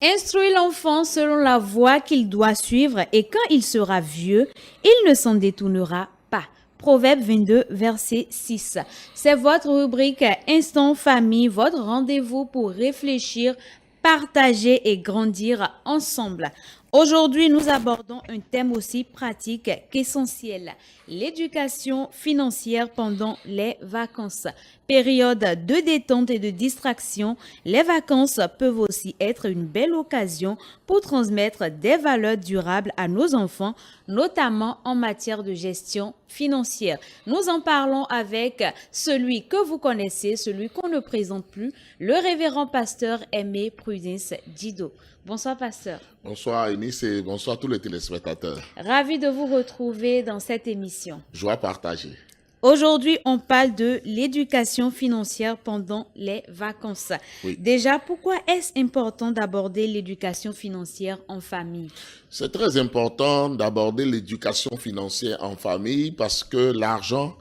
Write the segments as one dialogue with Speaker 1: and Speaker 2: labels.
Speaker 1: Instruis l'enfant selon la voie qu'il doit suivre et quand il sera vieux, il ne s'en détournera pas. Proverbe 22, verset 6. C'est votre rubrique Instant Famille, votre rendez-vous pour réfléchir, partager et grandir ensemble. Aujourd'hui, nous abordons un thème aussi pratique qu'essentiel, l'éducation financière pendant les vacances. Période de détente et de distraction, les vacances peuvent aussi être une belle occasion pour transmettre des valeurs durables à nos enfants, notamment en matière de gestion financière. Nous en parlons avec celui que vous connaissez, celui qu'on ne présente plus, le révérend pasteur Aimé Prudence Dido. Bonsoir pasteur.
Speaker 2: Bonsoir Eunice et bonsoir tous les téléspectateurs.
Speaker 1: Ravi de vous retrouver dans cette émission.
Speaker 2: Joie partagée.
Speaker 1: Aujourd'hui, on parle de l'éducation financière pendant les vacances.
Speaker 2: Oui.
Speaker 1: Déjà, pourquoi est-ce important d'aborder l'éducation financière en famille?
Speaker 2: C'est très important d'aborder l'éducation financière en famille parce que l'argent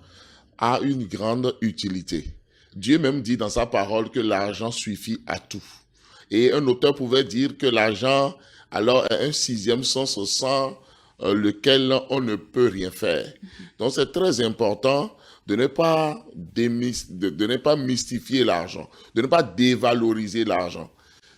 Speaker 2: a une grande utilité. Dieu même dit dans sa parole que l'argent suffit à tout. Et un auteur pouvait dire que l'argent, alors, est un sixième sens sans lequel on ne peut rien faire. Donc, c'est très important de ne pas mystifier l'argent, de ne pas dévaloriser l'argent.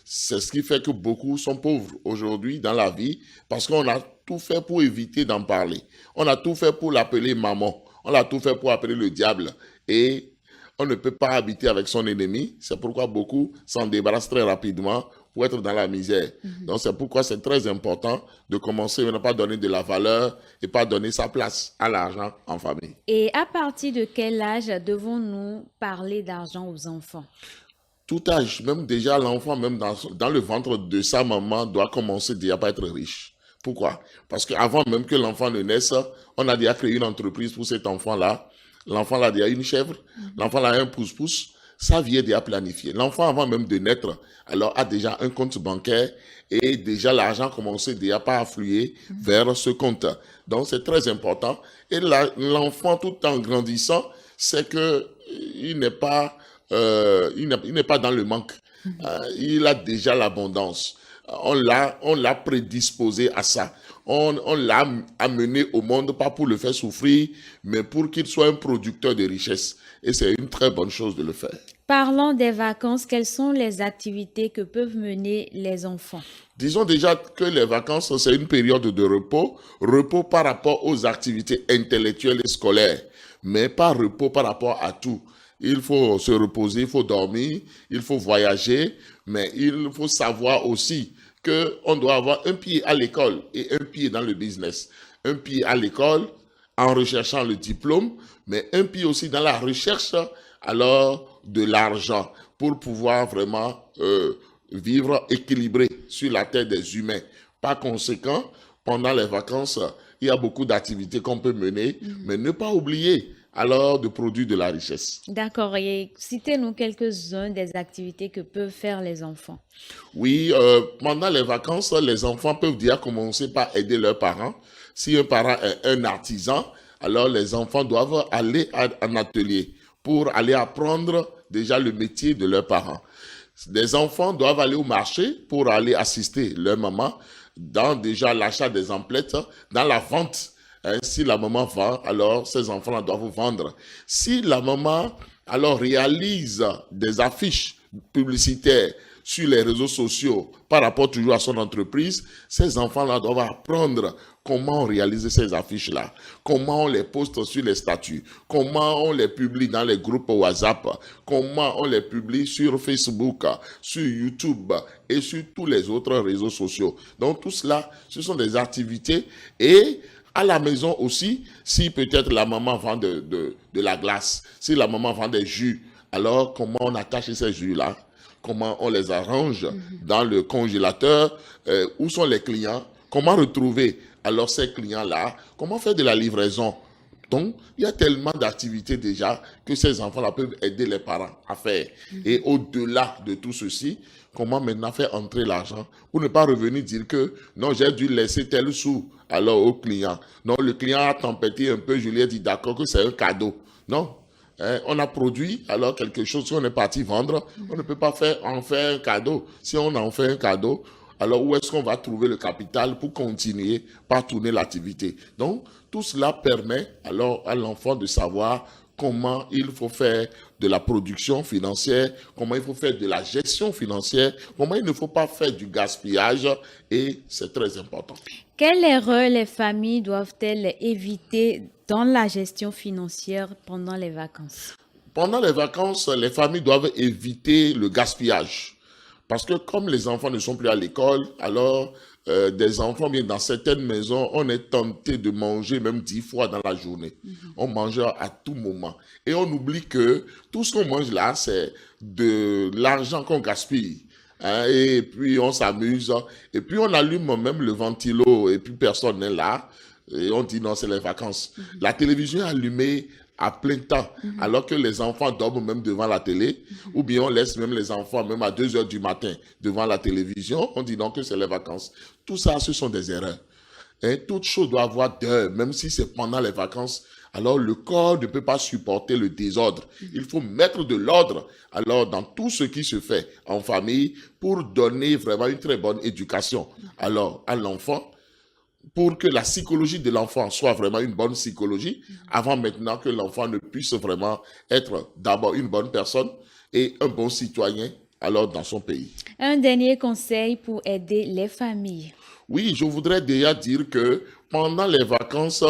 Speaker 2: C'est ce qui fait que beaucoup sont pauvres aujourd'hui dans la vie parce qu'on a tout fait pour éviter d'en parler. On a tout fait pour l'appeler maman. On a tout fait pour appeler le diable. Et on ne peut pas habiter avec son ennemi. C'est pourquoi beaucoup s'en débarrassent très rapidement pour être dans la misère. Donc c'est pourquoi c'est très important de commencer à ne pas donner de la valeur et pas donner sa place à l'argent en famille.
Speaker 1: Et à partir de quel âge devons-nous parler d'argent aux enfants?
Speaker 2: Tout âge, même déjà l'enfant, même dans le ventre de sa maman, doit commencer déjà par être riche. Pourquoi? Parce qu'avant même que l'enfant ne naisse, on a déjà créé une entreprise pour cet enfant-là. L'enfant là a déjà une chèvre, l'enfant là a un pouce-pouce, sa vie est déjà planifiée. L'enfant avant même de naître, alors a déjà un compte bancaire et déjà l'argent commence déjà par affluer vers ce compte. Donc c'est très important. Et l'enfant tout en grandissant, c'est que il n'est pas dans le manque. Il a déjà l'abondance. On l'a prédisposé à ça. On l'a amené au monde, pas pour le faire souffrir, mais pour qu'il soit un producteur de richesse. Et c'est une très bonne chose de le faire.
Speaker 1: Parlons des vacances. Quelles sont les activités que peuvent mener les enfants?
Speaker 2: Disons déjà que les vacances, c'est une période de repos. Repos par rapport aux activités intellectuelles et scolaires, mais pas repos par rapport à tout. Il faut se reposer, il faut dormir, il faut voyager, mais il faut savoir aussi qu'on doit avoir un pied à l'école et un pied dans le business. Un pied à l'école en recherchant le diplôme, mais un pied aussi dans la recherche alors de l'argent pour pouvoir vraiment vivre équilibré sur la terre des humains. Par conséquent, pendant les vacances, il y a beaucoup d'activités qu'on peut mener, mais ne pas oublier alors de produire de la richesse.
Speaker 1: D'accord. Et citez-nous quelques-unes des activités que peuvent faire les enfants.
Speaker 2: Oui, pendant les vacances, les enfants peuvent déjà commencer par aider leurs parents. Si un parent est un artisan, alors les enfants doivent aller à un atelier pour aller apprendre déjà le métier de leurs parents. Les enfants doivent aller au marché pour aller assister leur maman dans déjà l'achat des emplettes, dans la vente. Si la maman vend, alors ces enfants doivent vendre. Si la maman alors réalise des affiches publicitaires sur les réseaux sociaux par rapport toujours à son entreprise, ces enfants-là doivent apprendre comment on réalise ces affiches-là, comment on les poste sur les statuts, comment on les publie dans les groupes WhatsApp, comment on les publie sur Facebook, sur YouTube et sur tous les autres réseaux sociaux. Donc tout cela, ce sont des activités et à la maison aussi, si peut-être la maman vend de la glace, si la maman vend des jus, alors comment on attache ces jus-là? Comment on les arrange dans le congélateur? Où sont les clients? Comment retrouver alors ces clients-là? Comment faire de la livraison? Donc, il y a tellement d'activités déjà que ces enfants-là peuvent aider les parents à faire. Et au-delà de tout ceci, comment maintenant faire entrer l'argent pour ne pas revenir dire que non, j'ai dû laisser tel sou alors au client. Non, le client a tempêté un peu, je lui ai dit d'accord que c'est un cadeau. Non, on a produit alors quelque chose qu'on est parti vendre, on ne peut pas en faire un cadeau. Si on en fait un cadeau, alors où est-ce qu'on va trouver le capital pour continuer par tourner l'activité? Donc, tout cela permet alors à l'enfant de savoir comment il faut faire de la production financière, comment il faut faire de la gestion financière, comment il ne faut pas faire du gaspillage, et c'est très important.
Speaker 1: Quelle erreur les familles doivent-elles éviter dans la gestion financière pendant les vacances?
Speaker 2: Pendant les vacances, les familles doivent éviter le gaspillage. Parce que comme les enfants ne sont plus à l'école, alors des enfants, bien dans certaines maisons, on est tenté de manger même 10 fois dans la journée. On mange à tout moment. Et on oublie que tout ce qu'on mange là, c'est de l'argent qu'on gaspille. Hein, et puis on s'amuse. Et puis on allume même le ventilo et puis personne n'est là. Et on dit non, c'est les vacances. La télévision est allumée à plein temps, alors que les enfants dorment même devant la télé, ou bien on laisse même les enfants même à 2 heures du matin devant la télévision, on dit donc que c'est les vacances. Tout ça, ce sont des erreurs. Et toute chose doit avoir d'heure, même si c'est pendant les vacances. Alors le corps ne peut pas supporter le désordre. Il faut mettre de l'ordre alors dans tout ce qui se fait en famille pour donner vraiment une très bonne éducation alors à l'enfant, pour que la psychologie de l'enfant soit vraiment une bonne psychologie, avant maintenant que l'enfant ne puisse vraiment être d'abord une bonne personne et un bon citoyen alors dans son pays.
Speaker 1: Un dernier conseil pour aider les familles.
Speaker 2: Oui, je voudrais déjà dire que pendant les vacances,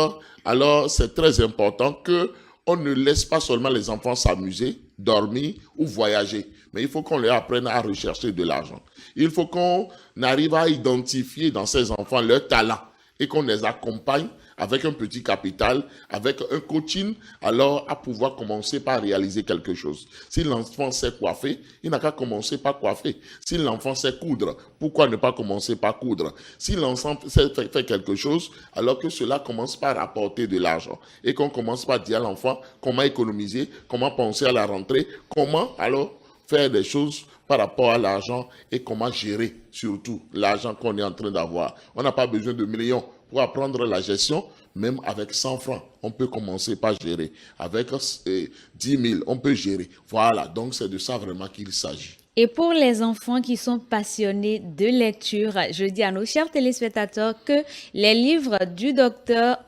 Speaker 2: alors c'est très important que on ne laisse pas seulement les enfants s'amuser, dormir ou voyager, mais il faut qu'on leur apprenne à rechercher de l'argent. Il faut qu'on arrive à identifier dans ces enfants leurs talents et qu'on les accompagne avec un petit capital, avec un coaching, alors à pouvoir commencer par réaliser quelque chose. Si l'enfant sait coiffer, il n'a qu'à commencer par coiffer. Si l'enfant sait coudre, pourquoi ne pas commencer par coudre? Si l'enfant sait faire quelque chose, alors que cela commence par rapporter de l'argent. Et qu'on commence par dire à l'enfant comment économiser, comment penser à la rentrée, comment alors faire des choses par rapport à l'argent et comment gérer surtout l'argent qu'on est en train d'avoir. On n'a pas besoin de millions pour apprendre la gestion, même avec 100 francs, on peut commencer par gérer. Avec 10 000, on peut gérer. Voilà, donc c'est de ça vraiment qu'il s'agit.
Speaker 1: Et pour les enfants qui sont passionnés de lecture, je dis à nos chers téléspectateurs que les livres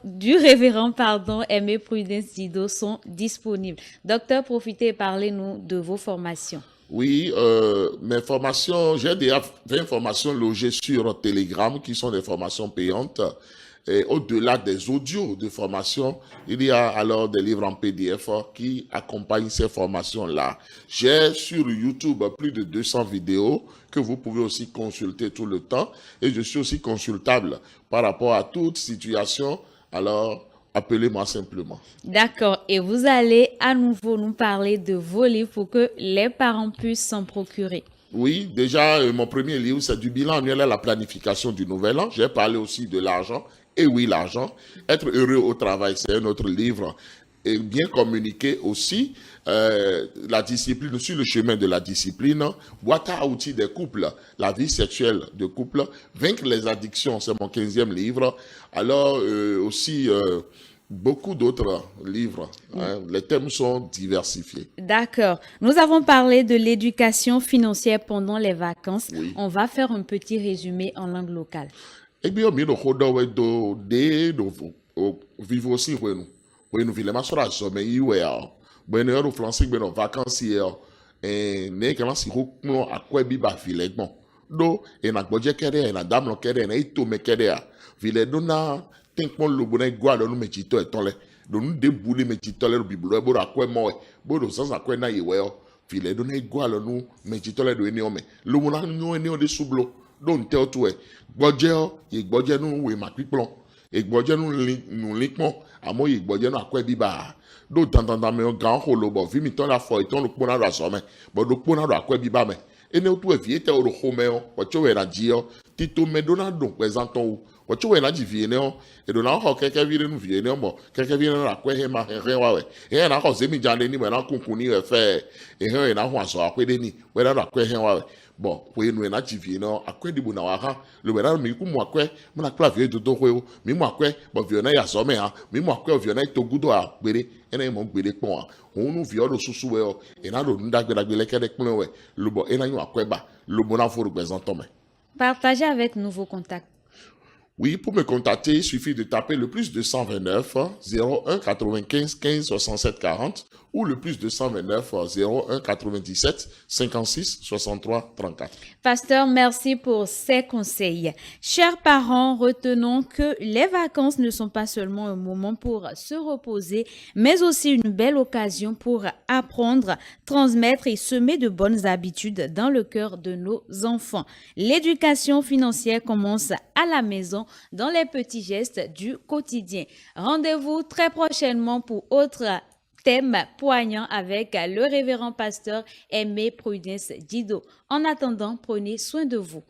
Speaker 1: du révérend, Aimé Prudence Didot sont disponibles. Docteur, profitez et parlez-nous de vos formations.
Speaker 2: Oui, mes formations, j'ai déjà 20 formations logées sur Telegram qui sont des formations payantes. Et au-delà des audios de formation, il y a alors des livres en PDF qui accompagnent ces formations-là. J'ai sur YouTube plus de 200 vidéos que vous pouvez aussi consulter tout le temps. Et je suis aussi consultable par rapport à toute situation. Alors, appelez-moi simplement.
Speaker 1: D'accord. Et vous allez à nouveau nous parler de vos livres pour que les parents puissent s'en procurer.
Speaker 2: Oui, déjà, mon premier livre, c'est du bilan annuel à la planification du nouvel an. J'ai parlé aussi de l'argent. Et oui, l'argent. Être heureux au travail, c'est un autre livre. Et bien communiquer aussi la discipline, sur le chemin de la discipline, boîte à outils des couples, la vie sexuelle de couple, vaincre les addictions, c'est mon 15e livre. Alors aussi beaucoup d'autres livres, hein. Les thèmes sont diversifiés.
Speaker 1: D'accord. Nous avons parlé de l'éducation financière pendant les vacances.
Speaker 2: Oui.
Speaker 1: On va faire un petit résumé en langue locale.
Speaker 2: Eh bien, mi no xodo we do de do vivo si we no vile masora zome iwe a. Bueno yo français be no vacances e ne ke ma si ho no akwa bi ba vile gbon. Do e na gboje kere e na dam no kere na ito me kere a. Vile do na tinkpon lobo na igwa lo no mechito e tonle. Do nu de buli mechito le biblo e bo akwa mo e. Bo do sansa akwa na iwe o. Vile do na igwa lo nu mechito le do eni ome. Lo mo na nyo eni o de sublo. Don't tell to it. Gbọ́jẹ́ ìgbọ́jẹ́ nù wè má pípọ́n. Ìgbọ́jẹ́ nù lípọ́n. Àmọ́ ìgbọ́jẹ́ nù àkọ́ ẹbí bá. Dó tantantan mi gan ho lo bọ̀. Fimi tán la fọ ìtàn ló pọ́n náà rà sọ mẹ́. Bọ̀ ló pọ́n náà rà àkọ́ ẹbí bá mẹ́. Ẹni o tó ẹ̀fì yé tẹ o lò ho mẹ́ ọ. Wọ́n wẹ̀ nà jí ọ. Títò mẹ́ dóná dùn pẹ̀sán tán o. Wọ́n wẹ̀ nà jí fìyé ní ọ. Èdò náà họ kẹ́kẹ́ bí nínú fìyé ní ọ mọ̀. Kẹ́kẹ́ bí nínú àkọ́ ẹ̀hẹ́ máa hẹ́hẹ́ wá wẹ̀. Ẹ̀hẹ́ náà họ sẹ́mi jáde ní wẹ̀ náà kúnkún ní ẹ̀fẹ́. Ẹ̀hẹ́ yẹn náà họ àṣọ àpédé ní wẹ̀ náà àkọ́ ẹ̀hẹ́ wá wẹ̀. Bon, pour nous na tivie no akwe di bu na waka le wera mi ku mu akwe mu na kla vie dodo hwe mi mu akwe bo vie na ya so me ha mi mu akwe vie na to gudo a gbere ena mo gbere pon a onu vie do susu we o ena do nda gbere gbere kede pon we lubo ena yu akwe ba lubo na foru representant me.
Speaker 1: Partagez avec nous vos contacts.
Speaker 2: Oui, pour me contacter, il suffit de taper le plus 229 01 95 15 67 40 ou le plus 229 01 97 56 63 34.
Speaker 1: Pasteur, merci pour ces conseils. Chers parents, retenons que les vacances ne sont pas seulement un moment pour se reposer, mais aussi une belle occasion pour apprendre, transmettre et semer de bonnes habitudes dans le cœur de nos enfants. L'éducation financière commence à la maison dans les petits gestes du quotidien. Rendez-vous très prochainement pour autre thème poignant avec le révérend pasteur Aimé Prudence Dido. En attendant, prenez soin de vous.